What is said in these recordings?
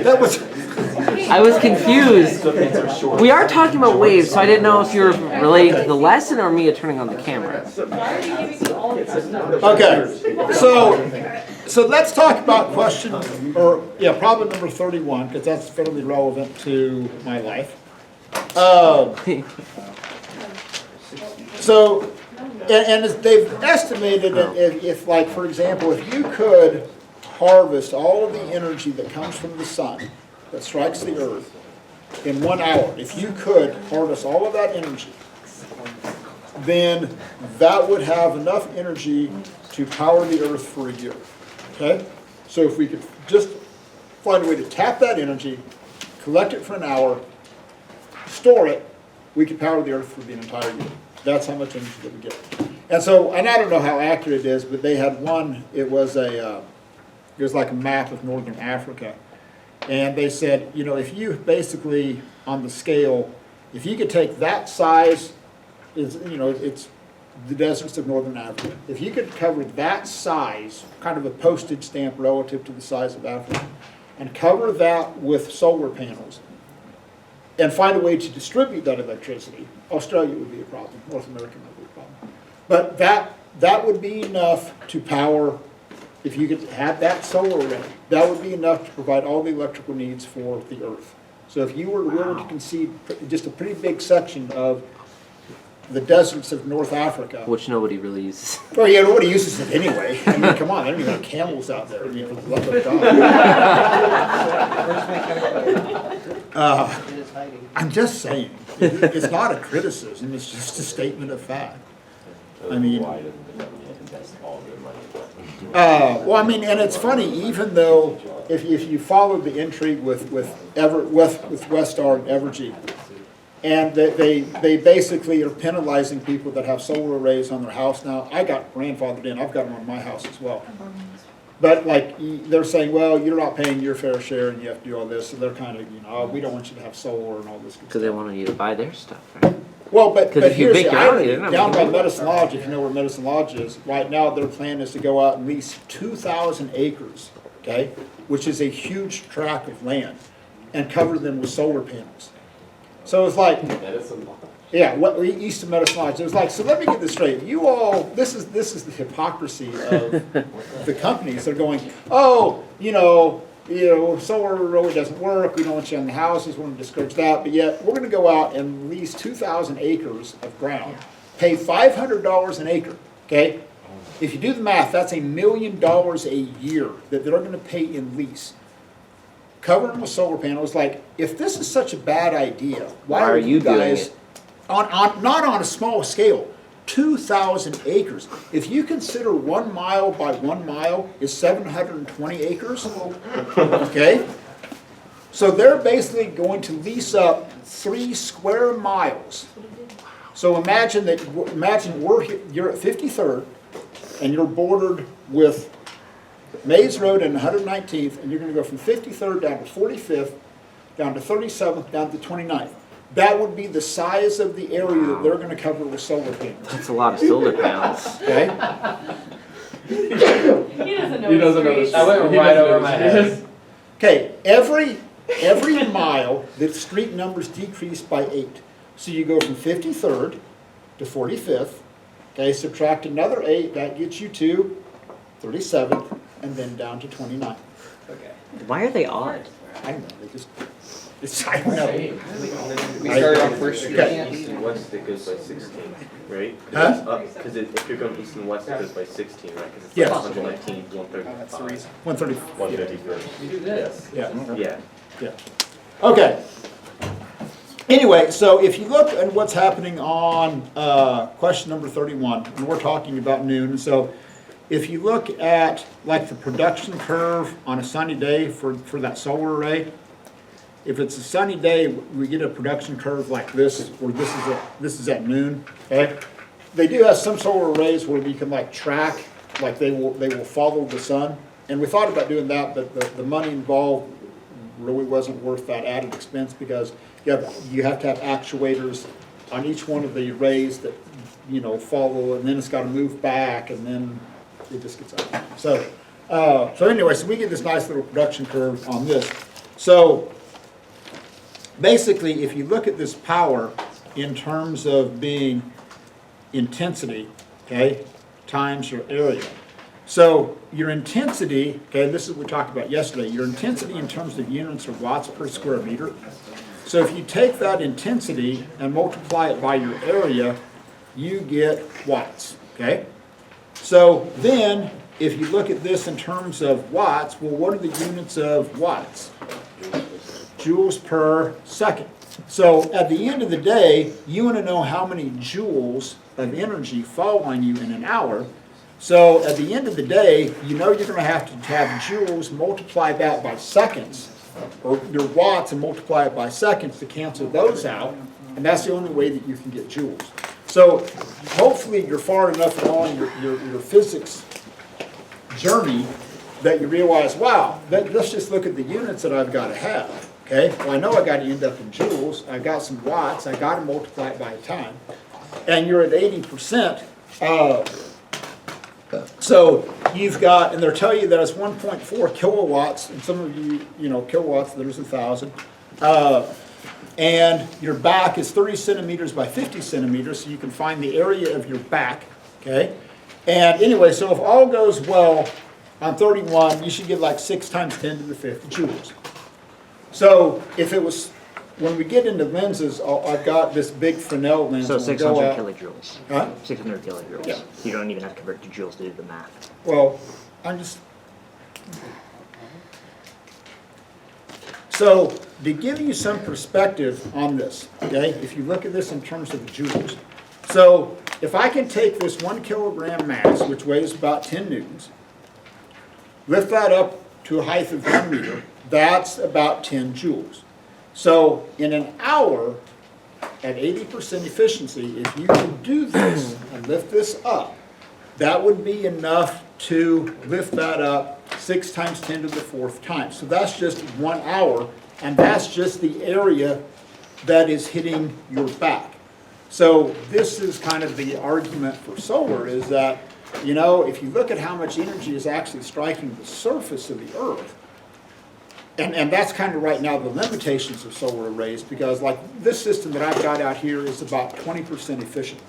That was, I was confused. We are talking about waves, so I didn't know if you were relating to the lesson or me turning on the camera. okay, so let's talk about question, problem number 31, because that's fairly relevant to my life. So, and they've estimated that if, like, for example, if you could harvest all of the energy that comes from the sun that strikes the earth in 1 hour, if you could harvest all of that energy, then that would have enough energy to power the earth for a year. Okay? So if we could just find a way to tap that energy, collect it for an hour, store it, we could power the earth for the entire year. That's how much energy that we get. And so, and I don't know how accurate it is, but they had one, it was like a map of northern Africa. And they said, you know, if you basically, on the scale, if you could take that size, it's the deserts of northern Africa. If you could cover that size, kind of a postage stamp relative to the size of Africa, and cover that with solar panels, and find a way to distribute that electricity, Australia would be a problem, North America would be a problem. But that would be enough to power, if you could have that solar array, that would be enough to provide all the electrical needs for the earth. So if you were willing to concede just a pretty big section of the deserts of North Africa. Which nobody really uses. Well, yeah, nobody uses it anyway. I mean, come on, I don't even have camels out there. I mean, for the love of God. I'm just saying, it's not a criticism, it's just a statement of fact. I mean, and it's funny, even though if you follow the intrigue with Westar and Evergy, and they basically are penalizing people that have solar arrays on their house now. I got grandfathered in. I've got them on my house as well. But like they're saying, well, you're not paying your fair share, and you have to do all this. So they're kind of, we don't want you to have solar and all this. Because they want you to buy their stuff, right? Well, but here's the irony. Down by Medicine Lodge, if you know where Medicine Lodge is, right now their plan is to go out and lease 2,000 acres, okay, which is a huge tract of land, and cover them with solar panels. So it's like, east of Medicine Lodge. It was like, so let me get this straight. You all, this is the hypocrisy of the companies. They're going, solar really doesn't work. We don't want you on the houses. We want to discourage that. But yet, we're going to go out and lease 2,000 acres of ground, pay $500 an acre. Okay, if you do the math, that's $1 million a year that they're going to pay in lease. Cover them with solar panels. Like, if this is such a bad idea, why are you guys not on a small scale? 2,000 acres. If you consider 1 mile by 1 mile is 720 acres, okay? So they're basically going to lease up 3 square miles. So imagine you're at 53rd, and you're bordered with Mays Road and 119th, and you're going to go from 53rd down to 45th, down to 37th, down to 29th. That would be the size of the area that they're going to cover with solar panels. That's a lot of solar panels. Okay? He doesn't know. I went right over my head. Okay, every mile, the street numbers decrease by 8. So you go from 53rd to 45th. Okay, subtract another 8, that gets you to 37th, and then down to 29th. Okay. Why are they odd? I don't know, I don't know. We started on First Street. East and west, it goes by 16, right? Huh? Because if you're going east and west, it goes by 16, right? Because it's Yes. like 119, 135, 130. 151. Yes. Yeah. Yeah. Okay. Anyway, so if you look at what's happening on question number 31, and we're talking about noon, so if you look at like the production curve on a sunny day for that solar array, if it's a sunny day, we get a production curve like this, where this is at noon. Okay, they do have some solar arrays where we can like track, like they will follow the sun, and we thought about doing that, but the money involved really wasn't worth that added expense because you have to have actuators on each one of the arrays that follow, and then it's got to move back, and then it just gets up. So anyway, so we get this nice little production curve on this. So basically, if you look at this power in terms of being intensity, okay, times your area. So your intensity, okay, this is what we talked about yesterday, your intensity in terms of units of watts per square meter. So if you take that intensity and multiply it by your area, you get watts, okay? So then, if you look at this in terms of watts, well, what are the units of watts? Joules per second. So at the end of the day, you want to know how many joules of energy fall on you in an hour. So at the end of the day, you know you're going to have joules, multiply that by seconds, or your watts and multiply it by seconds to cancel those out, and that's the only way that you can get joules. So hopefully you're far enough along your physics journey that you realize, wow, let's just look at the units that I've got to have. Okay, well, I know I got to end up in joules. I got some watts. I got to multiply it by time, and you're at 80%. So you've got, and they'll tell you that it's 1.4 kilowatts, and some of you, kilowatts. There's 1,000. And your back is 30 centimeters by 50 centimeters, so you can find the area of your back. Okay, and anyway, so if all goes well on 31, you should get like 6 times 10 to the 5th joules. So if it was, when we get into lenses, I've got this big Fresnel lens. So and we'll 600 go out- kilojoules. Huh? 600 kilojoules. Yeah. You don't even have to convert to joules to do the math. Well, I'm just... So, to give you some perspective on this, okay, if you look at this in terms of joules. So, if I can take this 1 kilogram mass, which weighs about 10 newtons, lift that up to a height of 1 meter, that's about 10 joules. So, in an hour, at 80% efficiency, if you can do this and lift this up, that would be enough to lift that up 6 times 10 to the 4th time. So that's just 1 hour, and that's just the area that is hitting your back. So this is kind of the argument for solar, is that, if you look at how much energy is actually striking the surface of the Earth, and that's kind of right now the limitations of solar arrays, because like this system that I've got out here is about 20% efficient.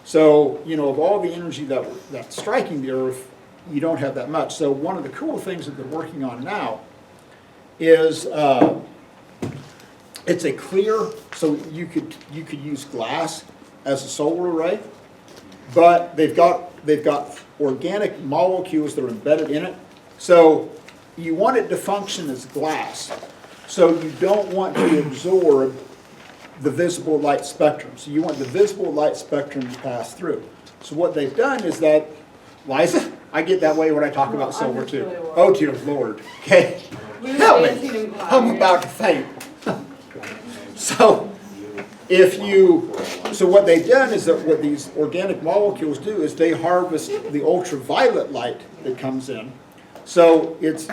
So, of all the energy that's striking the Earth, you don't have that much. So one of the cool things that they're working on now is it's a clear, so you could use glass as a solar array, but they've got organic molecules that are embedded in it. So you want it to function as glass. So you don't want to absorb the visible light spectrum. So you want the visible light spectrum to pass through. So what they've done is that, Liza, I get that way when I talk about solar just too. really worried. Oh dear Lord, okay. We were Help dancing me, in cloud I'm here. about to faint. So so what they've done is that what these organic molecules do is they harvest the ultraviolet light that comes in. So it's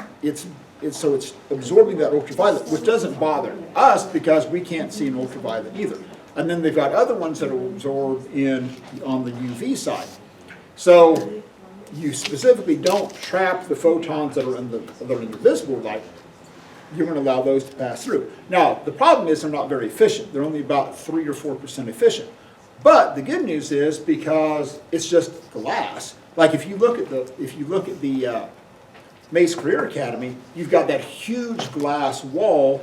absorbing that ultraviolet, which doesn't bother us because we can't see an ultraviolet either. And then they've got other ones that will absorb on the UV side. So you specifically don't trap the photons that are in the visible light. You're going to allow those to pass through. Now, the problem is they're not very efficient. They're only about 3 or 4% efficient. But the good news is, because it's just glass, like if you look at the Mace Career Academy, you've got that huge glass wall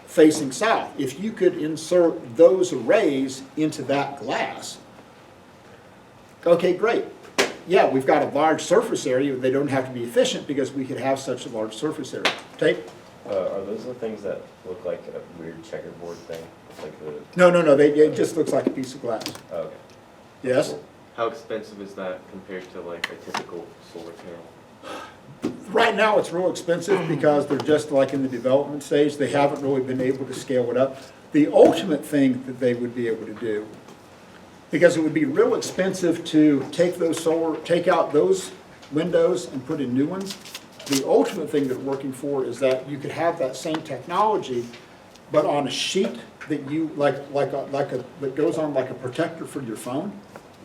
facing south. If you could insert those arrays into that glass, okay, great. Yeah, we've got a large surface area. They don't have to be efficient because we could have such a large surface area. Take? Are those the things that look like a weird checkerboard thing? It's like the, No. It just looks like a piece of glass. oh, okay. Yes? How expensive is that compared to like a typical solar panel? Right now, it's real expensive because they're just like in the development stage. They haven't really been able to scale it up. The ultimate thing that they would be able to do, because it would be real expensive to take out those windows and put in new ones. The ultimate thing they're working for is that you could have that same technology, but on a sheet that you that goes on like a protector for your phone,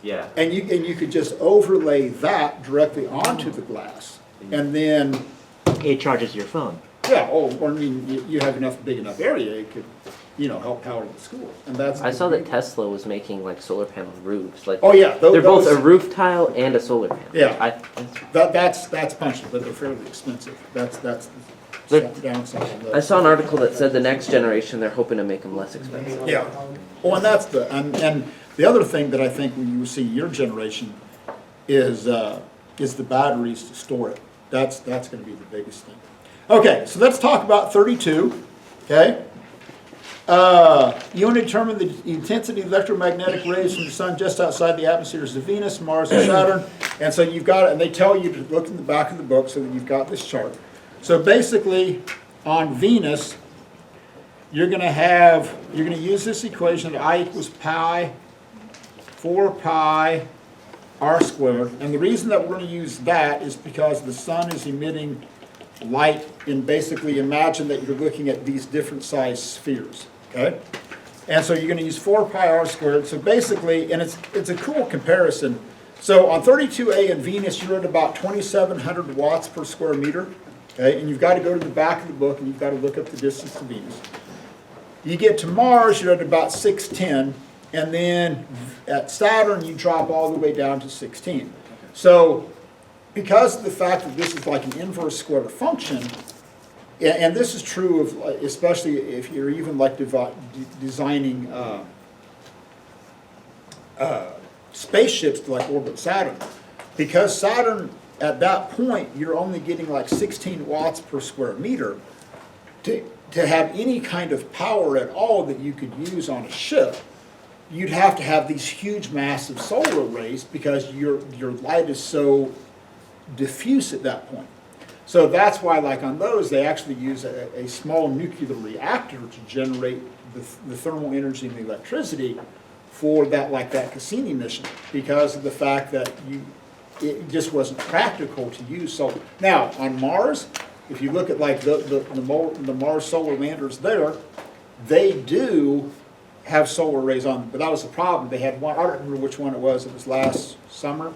Yeah. and you could just overlay that directly onto the glass, and then It charges your phone. Yeah, or I mean, you have enough, big enough area, it could, help power the school, and that's. I saw that Tesla was making like solar panel roofs. Like Oh, yeah. they're both a those- roof tile and a solar panel. Yeah. That's punchy, but they're fairly expensive. That's the They're- downside of those. I saw an article that said the next generation they're hoping to make them less expensive. Yeah. Well, and that's and the other thing that I think when you see your generation is the batteries to store it. That's going to be the biggest thing. Okay, so let's talk about 32. Okay. You want to determine the intensity of electromagnetic rays from the sun just outside the atmospheres of Venus, Mars, and Saturn. And so you've got it, and they tell you to look in the back of the book so that you've got this chart. So basically, on Venus, you're going to use this equation that I equals pi 4 pi r squared. And the reason that we're going to use that is because the sun is emitting light, and basically imagine that you're looking at these different size spheres, okay? And so you're going to use 4 pi r squared. So basically, and it's a cool comparison. So on 32A in Venus, you're at about 2,700 watts per square meter, okay? And you've got to go to the back of the book and you've got to look up the distance to Venus. You get to Mars, you're at about 610, and then at Saturn, you drop all the way down to 16. So because of the fact that this is like an inverse square function, and this is true of, especially if you're even like designing spaceships to like orbit Saturn, because Saturn at that point you're only getting like 16 watts per square meter. To have any kind of power at all that you could use on a ship, you'd have to have these huge massive solar arrays because your light is so diffuse at that point. So that's why, like on those, they actually use a small nuclear reactor to generate the thermal energy and the electricity for that, like that Cassini mission, because of the fact that it just wasn't practical to use solar. Now on Mars, if you look at like the Mars solar landers there, they do have solar arrays on them, but that was the problem. They had one, I don't remember which one it was last summer.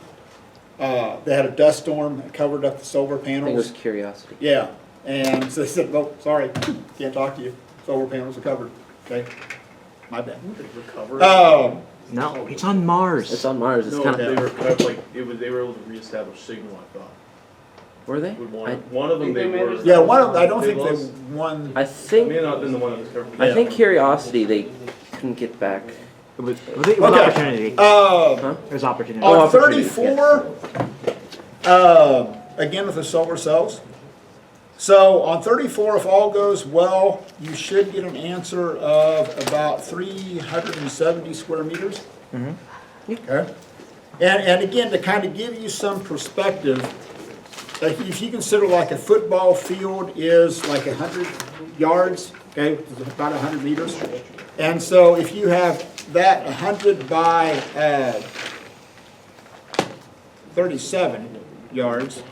They had a dust storm that covered up the solar I think it was panels. Curiosity. Yeah, and so they said, "Oh, sorry, can't talk to you. Solar panels are covered." Okay, my bad. No, it's on Mars. It's on Mars. It's No, kind they of. were kind of like they were able to reestablish signal. I thought. Were they? With I, one of them Think they they were. managed- Yeah, one of them, I don't They think they lost- won. I It think. may not have been the one that was covered. I think Curiosity they couldn't get back. It was Okay. opportunity. Huh? It was opportunity. Oh, On opportunity, 34, again with the solar cells. So on 34, if all goes well, you should get an answer of about 370 square meters. Okay. And again, to kind of give you some perspective, like if you consider like a football field is like 100 yards, okay, which is about 100 meters. And so if you have that 100 by 37 yards,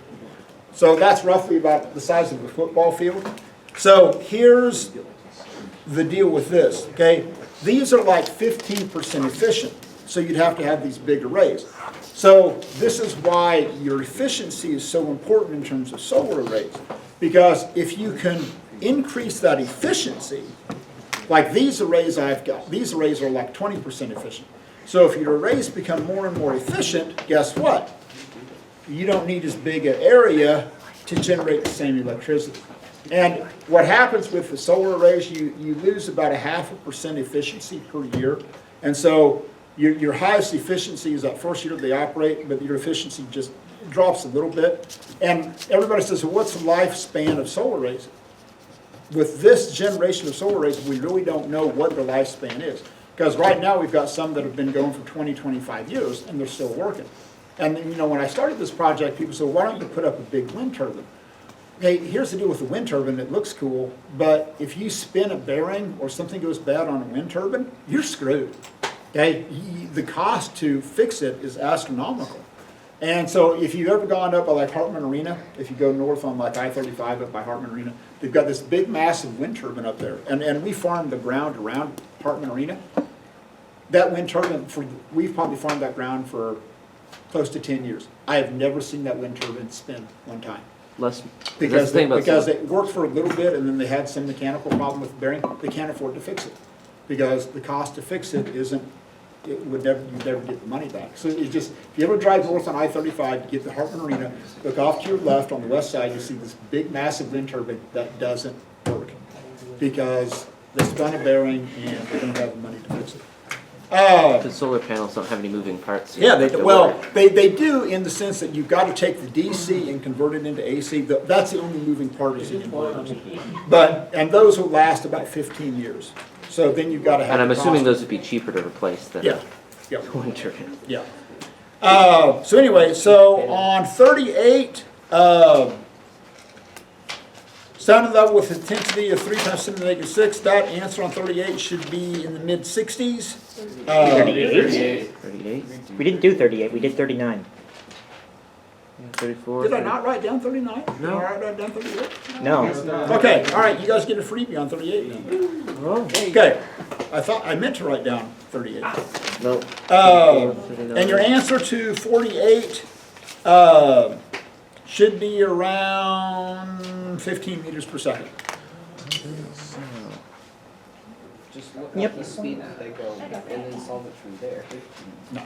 so that's roughly about the size of a football field. So here's the deal with this, okay? These are like 15% efficient, so you'd have to have these big arrays. So this is why your efficiency is so important in terms of solar arrays, because if you can increase that efficiency, like these arrays I've got, these arrays are like 20% efficient. So if your arrays become more and more efficient, guess what? You don't need as big an area to generate the same electricity. And what happens with the solar arrays, you lose about 0.5% efficiency per year. And so your highest efficiency is that first year they operate, but your efficiency just drops a little bit. And everybody says, well, what's the lifespan of solar arrays? With this generation of solar arrays, we really don't know what the lifespan is. Because right now we've got some that have been going for 20, 25 years, and they're still working. And you know, when I started this project, people said, why don't you put up a big wind turbine? Hey, here's the deal with the wind turbine, it looks cool, but if you spin a bearing or something goes bad on a wind turbine, you're screwed. Okay, the cost to fix it is astronomical. And so if you've ever gone up by like Hartman Arena, if you go north on like I-35 up by Hartman Arena, they've got this big massive wind turbine up there. And we farmed the ground around Hartman Arena. That wind turbine, we've probably farmed that ground for close to 10 years. I have never seen that wind turbine spin one time. less. Because, the thing about because solar. it worked for a little bit and then they had some mechanical problem with the bearing, they can't afford to fix it. Because the cost to fix it isn't, you'd never get the money back. So it's just, if you ever drive north on I-35, you get to Hartman Arena, look off to your left on the west side, you see this big massive wind turbine that doesn't work. Because they spun a bearing and they don't have the money to fix it. Because solar panels don't have any moving parts. Yeah, well, they do in the sense that you've got to take the DC and convert it into AC. That's the only moving part is the inverters. And those will last about 15 years. So then you've got to have. And I'm the assuming cost. those would be cheaper to replace than Yeah, yeah, wind turbine. yeah. So anyway, so on 38, sound level with intensity of 3 times 10 to the negative 6, that answer on 38 should be in the mid-60s. 38? 38? We didn't do 38, we did 39. 34? Did I not write down 39? No. Did I write down 38? No. Okay, all right, you guys get a freebie on 38 then. Oh, Okay, I meant to write down 38. no. And your answer to 48 should be around 15 meters per second. Just look Yep. at the speed that they go and then solve it from there. No.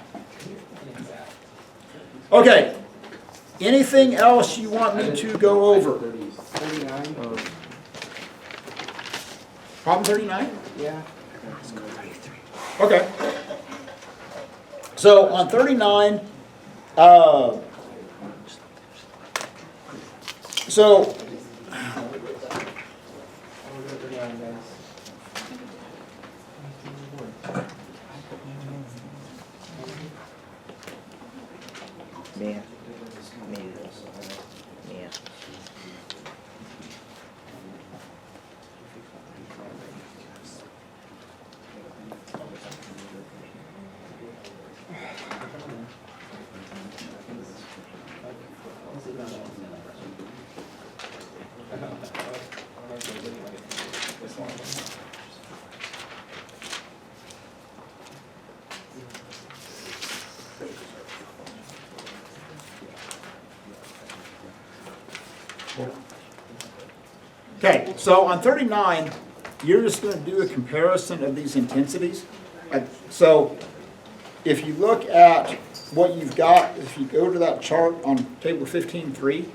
Okay, anything else you want me to go over? 39? Problem 39? Yeah. Okay. So on 39, so Yeah. Yeah. okay, so on 39, you're just going to do a comparison of these intensities. So if you look at what you've got, if you go to that chart on table 15.3,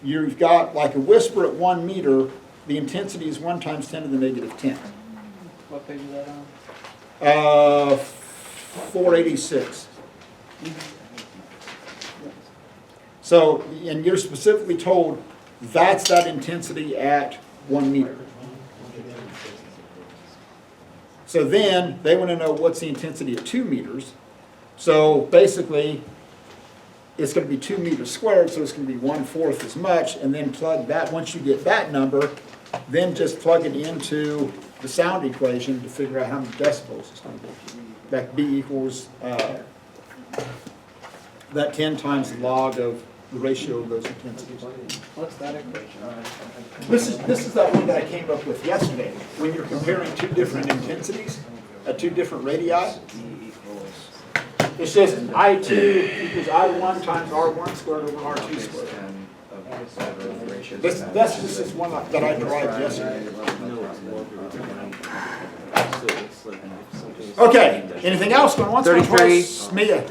you've got like a whisper at 1 meter, the intensity is 1 times 10 to the negative 10. What page is that on? 486. So, and you're specifically told that's that intensity at 1 meter. So then they want to know what's the intensity at 2 meters. So basically, it's going to be 2 meters squared, so it's going to be 1/4 as much, and then plug that, once you get that number, then just plug it into the sound equation to figure out how many decibels it's going to be. That B equals that 10 times the log of the ratio of those intensities. What's that equation? This is that one that I came up with yesterday. When you're comparing 2 different intensities at 2 different radii, it's just I2 equals I1 times R1 squared over R2 squared. This is one that I derived yesterday. Okay, anything else going once? going 33. twice? Mia?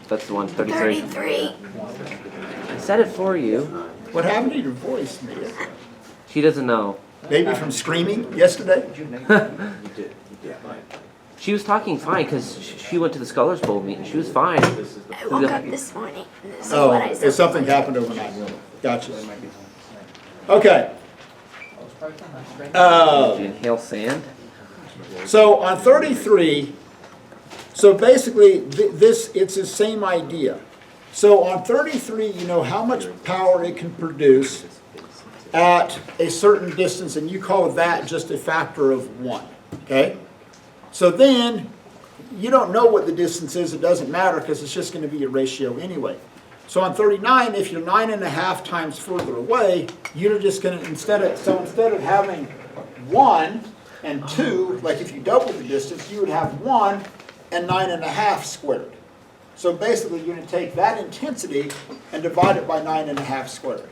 That's the one, 33. I said it for you. What happened to your voice, Mia? She doesn't know. Maybe from screaming yesterday? She was talking fine because she went to the Scholars Bowl meeting. She was fine. I woke up this morning and this is Oh, what I said. something happened overnight. Gotcha. Okay. Did you inhale sand? So on 33, so basically it's the same idea. So on 33, you know how much power it can produce at a certain distance, and you call that just a factor of 1, okay? So then, you don't know what the distance is, it doesn't matter because it's just going to be a ratio anyway. So on 39, if you're 9.5 times further away, you're just going to, instead of having 1 and 2, like if you double the distance, you would have 1 and 9.5 squared. So basically, you're gonna take that intensity and divide it by 9.5 squared.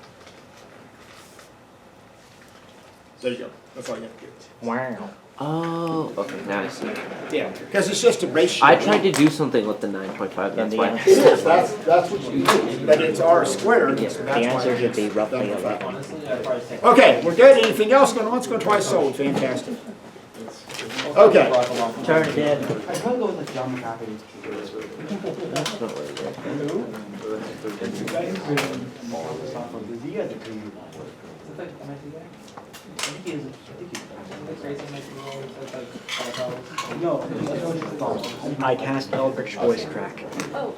There you go, that's all you have to do. Wow. Oh, okay, now I see. Yeah, because it's just a ratio. I tried to do something with the 9.5, that's the why. answer- It is, that's what you do, but it's r squared. Yeah. so The that's why answer should be it's roughly done. 11. Okay, we're good, anything else going once, going twice, sold, fantastic. Okay, Turn it in. I'd probably go with like John McCaffrey. That's not right. Because he has a pretty good line. Is that like MIT guy? I think he is. No, I cast Eldritch Voice Crack. Oh,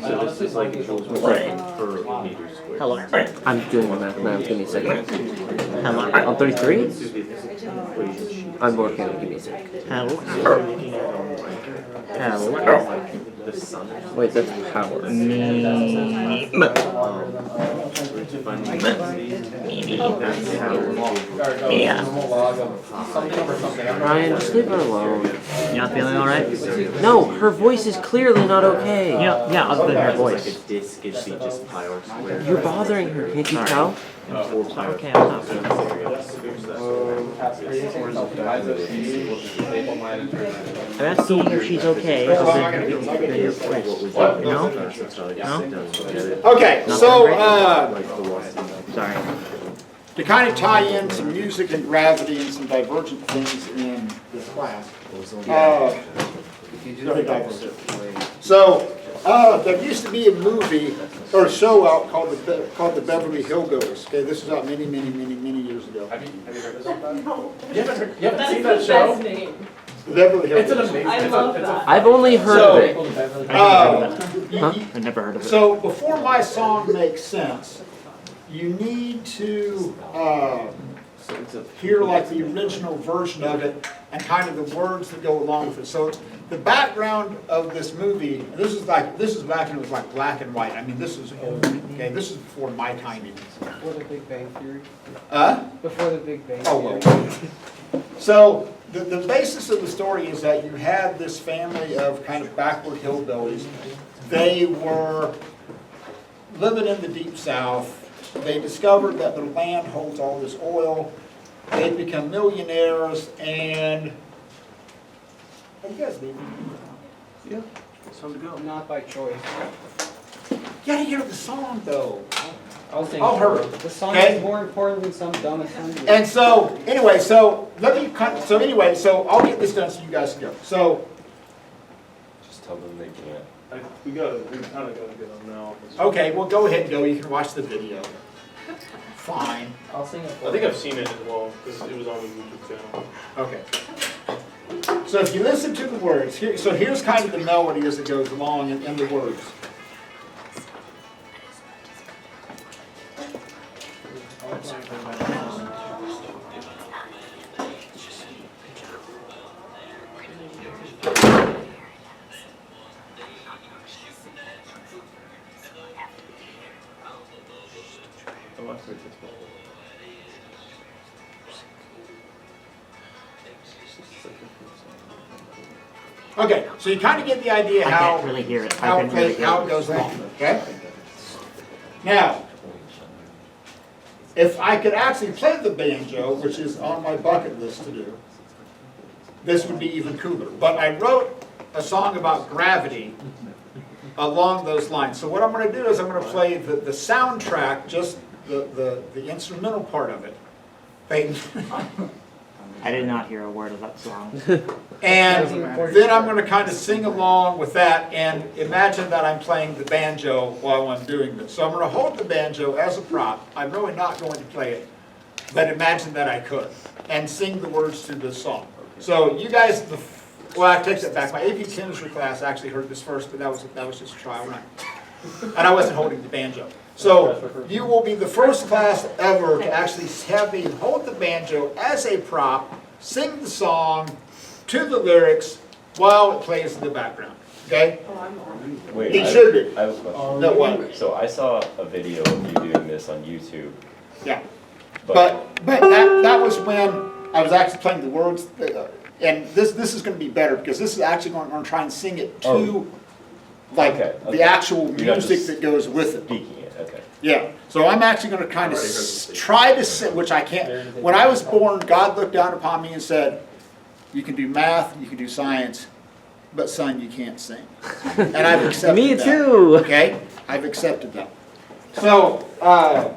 So this is like joules per second per meter squared. Hello. I'm doing the math now, give me a second. Hello. I'm 33? This is the equation sheet. I'm working, give me a second. Hello. So we're looking at Hello. like the sun. Wait, that's power. We're defining intensity. That's how Yeah. Ryan, just leave her alone. You not feeling alright? No, her voice is clearly not okay. Yeah, other than her Like a voice. disk, it'd be just pi r squared. You're bothering her, can't you tell? And 4 pi r Okay, I'll stop. I'm asking if she's okay. Other than your voice. No? okay, so, Sorry. to kind of tie in some music and gravity and some divergent things in this class. Very divergent. So, there used to be a movie or a show out called the Beverly Hillbillies. Okay, this was out many years ago. Have you heard of that? You haven't That's seen the that show? best name. The Beverly It's an Hillbillies. amazing. I love that. I've only heard So- of it. I've never heard of it. So before my song makes sense, you need to hear like the original version of it and kind of the words that go along with it. So the background of this movie, and this is back when it was like black and white. I mean, this is old. Okay, this is before my time even. Before the Big Bang Theory. Before the Big Bang Oh, well. So the basis of the story is that you had this family of kind of backward hillbillies. They were living in the deep south. They discovered that their land holds all this oil. They'd become millionaires and... Hey, you guys leaving? Yeah. It's time to go. Not by choice. You gotta hear the song though. I'll sing. I'll hurry. The song Okay. is more important than some dumbest song. And so, anyway, so I'll get this done so you guys can go. So, Just tell them they can't. We kind of gotta get them now. okay, well, go ahead and go. You can watch the video. Fine. I'll sing it. I think I've seen it as well, because it was on the YouTube channel. Okay. So if you listen to the words, here's kind of the melody as it goes along in the words. Okay, so you kind of get the idea I how can't really hear it. how I it can really plays, how hear it it. goes along, okay? Now, if I could actually play the banjo, which is on my bucket list to do, this would be even cooler. But I wrote a song about gravity along those lines. So what I'm going to do is I'm going to play the soundtrack, just the instrumental part of it. I did not hear a word of that song. And then I'm going to kind of sing along with that and imagine that I'm playing the banjo while I'm doing this. So I'm going to hold the banjo as a prop. I'm really not going to play it, but imagine that I could and sing the words to this song. So you guys, well, I take that back. My AP chemistry class actually heard this first, but that was just a trial run. And I wasn't holding the banjo. So you will be the first class ever to actually have me hold the banjo as a prop, sing the song to the lyrics while it plays in the background. Okay? Wait, It should be. I have a question. No, what? So I saw a video of you doing this on YouTube, Yeah. but But that was when I was actually playing the words and this is gonna be better, because this is actually gonna try and sing it to, Oh. like, Okay, the okay. actual You're not music just that goes with it. Speaking it, okay. Yeah, so I'm actually gonna kind of try to sing, which I can't. When I was born, God looked down upon me and said, you can do math, you can do science, but son, you can't sing. And I've accepted Me that. too. Okay, I've accepted that. So,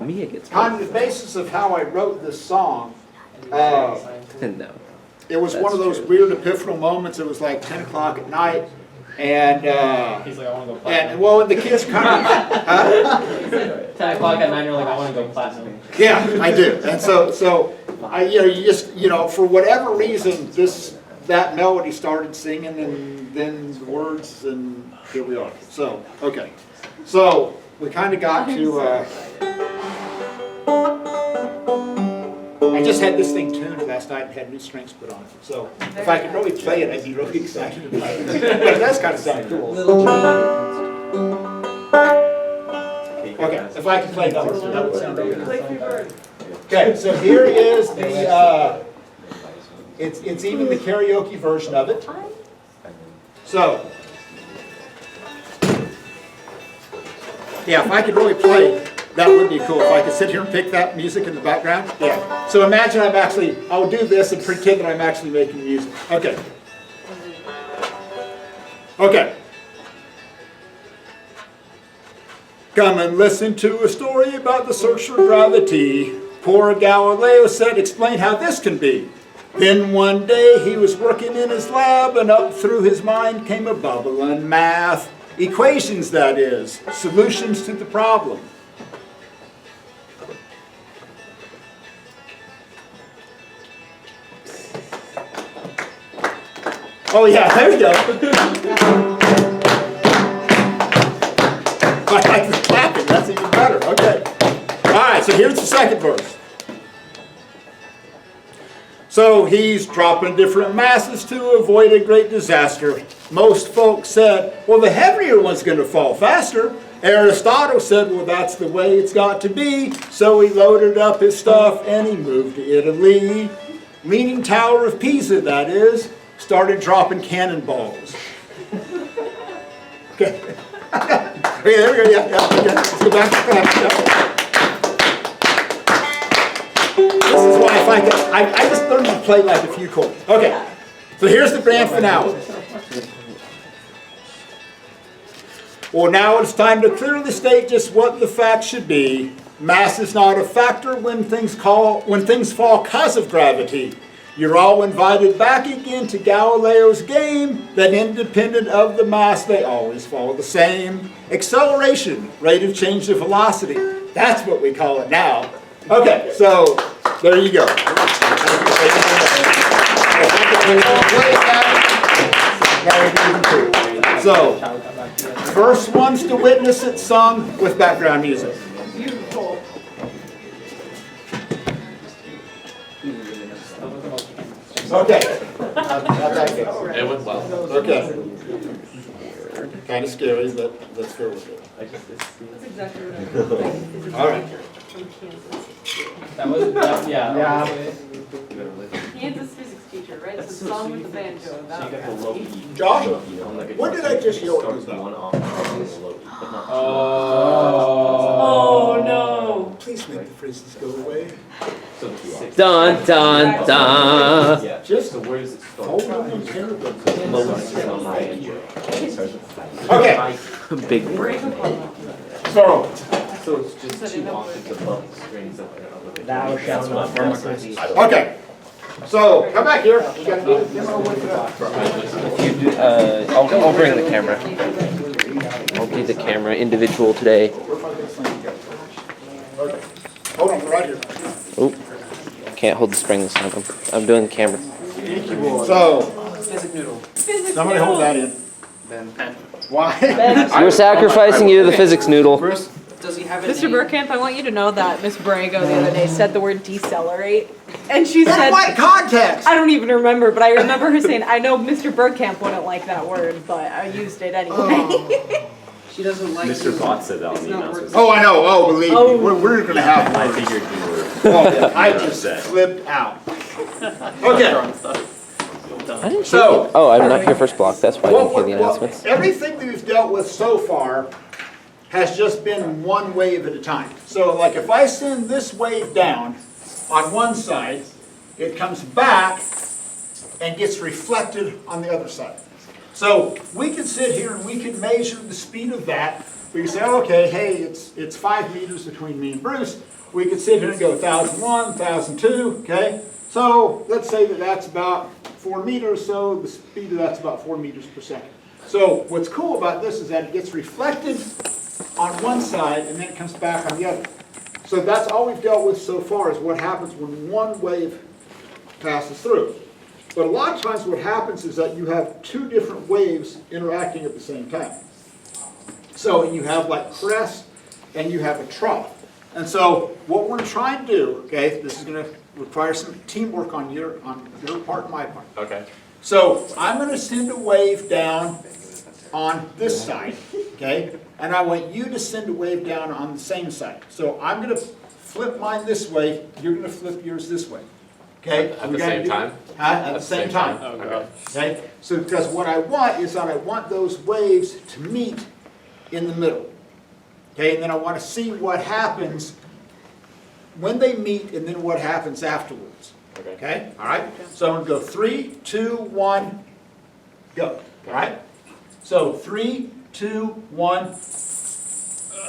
Mia gets on the basis of how I wrote this song, no. it was one of those weird epiphanal moments. It was like 10 o'clock at night, and He's like, I wanna go platinum. and well, the kids kind of, 10 o'clock at night, you're like, I wanna go platinum. yeah, I do. And so I, you just, for whatever reason, that melody started singing, and then the words, and here we are. So, okay. So, we kind of got to, I just had this thing tuned last night and had new strings put on it. So, if I could really play it, I'd be really excited about it. But that's kind of sound cool. Okay, if I can play that would sound really good. Okay, so here is the, it's even the karaoke version of it. So, yeah, if I could really play, that would be cool. If I could sit here and pick that music in the background. Yeah. So imagine I'll do this and pretend that I'm actually making music. Okay. Okay. Come and listen to a story about the search for gravity. Poor Galileo said, explain how this can be. Then one day he was working in his lab, and up through his mind came a bubbling math. Equations, that is, solutions to the problem. Oh yeah, there you go. I like the clapping, that's even better, okay. All right, so here's the second verse. So he's dropping different masses to avoid a great disaster. Most folks said, well, the heavier one's going to fall faster. Aristotle said, well, that's the way it's got to be. So he loaded up his stuff and he moved to Italy. Leaning Tower of Pisa, that is, started dropping cannonballs. Okay. Okay, there we go, yeah, okay. Let's go back to that. This is why if I just learned to play like a few chords. Okay, so here's the grand finale. Well, now it's time to clearly state just what the facts should be. Mass is not a factor when things fall because of gravity. You're all invited back again to Galileo's game, that independent of the mass, they always follow the same. Acceleration, rate of change of velocity. That's what we call it now. Okay, so there you go. So, first ones to witness it sung with background music. Beautiful. Okay. How'd that go? It went well. Okay. Kind of scary, but let's go with it. That's exactly what I was All right. from Kansas. That was, yeah. Kansas physics teacher, right? It's a song with the banjo So about you got the Loki. Josh, Like a what did I just yell at you starts about? one off and the Loki, but not. Oh no. Please make the phrases go away. So the six. Dun dun dun. Yeah. Just So where does it start? hold on to terrible. Loki is on my banjo. Okay, Big brain. so, So it's just two octaves above the strings of the Thou shalt not murder. okay. So, come back here. We gotta do the demo with I'll bring the camera. I'll do the camera individual today. Okay. Hold on, right here. Oh, can't hold the spring this time. I'm doing the camera. So, Physics somebody hold that in. Why? We're sacrificing you to the physics noodle. Mr. Burkamp, I want you to know that Miss Brago the other day said the word decelerate, and she In said, what context? I don't even remember, but I remember her saying, I know Mr. Burkamp wouldn't like that word, but I used it anyway. She doesn't like Mr. Bott said that on the announcement. Oh, I know. Oh, believe me. We're gonna have I words. figured you were. Oh, I just upset. flipped out. Okay. I didn't So- Oh, I'm not here first block. That's why I didn't hear the Well, announcements. everything that we've dealt with so far has just been one wave at a time. So like if I send this wave down on one side, it comes back and gets reflected on the other side. So we could sit here and we could measure the speed of that. We could say, okay, hey, it's 5 meters between me and Bruce. We could sit here and go 1,001, 1,002, okay? So let's say that that's about 4 meters, so the speed of that's about 4 meters per second. So what's cool about this is that it gets reflected on one side and then it comes back on the other. So that's all we've dealt with so far is what happens when one wave passes through. But a lot of times what happens is that you have two different waves interacting at the same time. So you have like crest and you have a trough. And so what we're trying to do, okay, this is going to require some teamwork on your part and my part. Okay. So I'm going to send a wave down on this side, okay? And I want you to send a wave down on the same side. So I'm going to flip mine this way, you're going to flip yours this way. Okay? At We the gotta same do- time? At the same time. Okay. Okay? So because what I want is that I want those waves to meet in the middle. Okay? And then I want to see what happens when they meet and then what happens afterwards. Okay. Okay? All right? So I'm going to go 3, 2, 1, go. All right? So 3, 2, 1.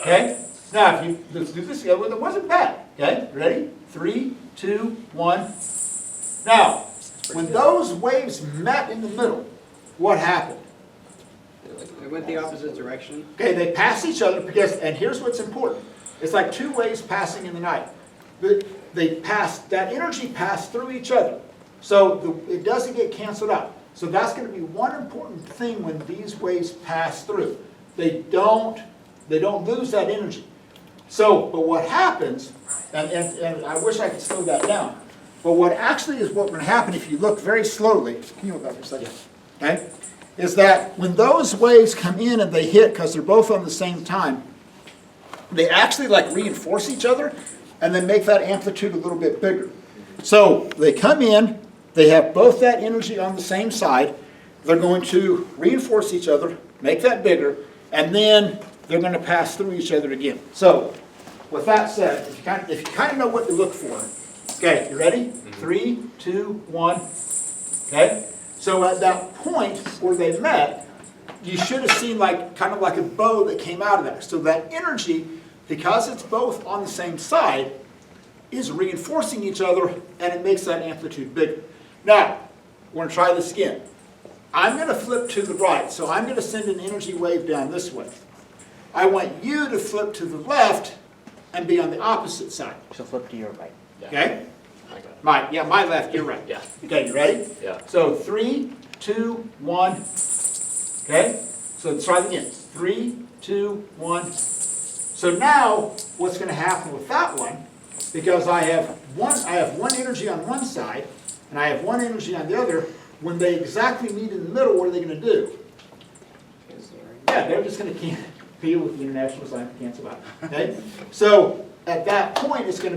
Okay? Now, if you let's do this again. Well, it wasn't bad. Okay? Ready? 3, 2, 1. Now, when those waves met in the middle, what happened? They went the opposite direction. Okay, they pass each other because, and here's what's important. It's like two waves passing in the night. They pass, that energy passed through each other. So it doesn't get canceled out. So that's going to be one important thing when these waves pass through. They don't lose that energy. So, but what happens, and I wish I could slow that down, but what actually is what will happen if you look very slowly, can you hold that for a second? Okay? Is that when those waves come in and they hit, because they're both on the same time, they actually like reinforce each other and then make that amplitude a little bit bigger. So they come in, they have both that energy on the same side, they're going to reinforce each other, make that bigger, and then they're going to pass through each other again. So with that said, if you kind of know what to look for, okay, you ready? 3, 2, 1, okay? So at that point where they met, you should have seen like kind of like a bow that came out of that. So that energy, because it's both on the same side, is reinforcing each other and it makes that amplitude bigger. Now, we're going to try this again. I'm going to flip to the right, so I'm going to send an energy wave down this way. I want you to flip to the left and be on the opposite side. So flip to your right. Okay? I got it. My left, your right. Yeah. Okay, you ready? Yeah. So 3, 2, 1. Okay? So let's try it again. 3, 2, 1. So now, what's going to happen with that one? Because I have one energy on one side, and I have one energy on the other. When they exactly meet in the middle, what are they going to do? Yeah, they're just going to deal with the international sign to cancel out. Okay? So at that point, it's going to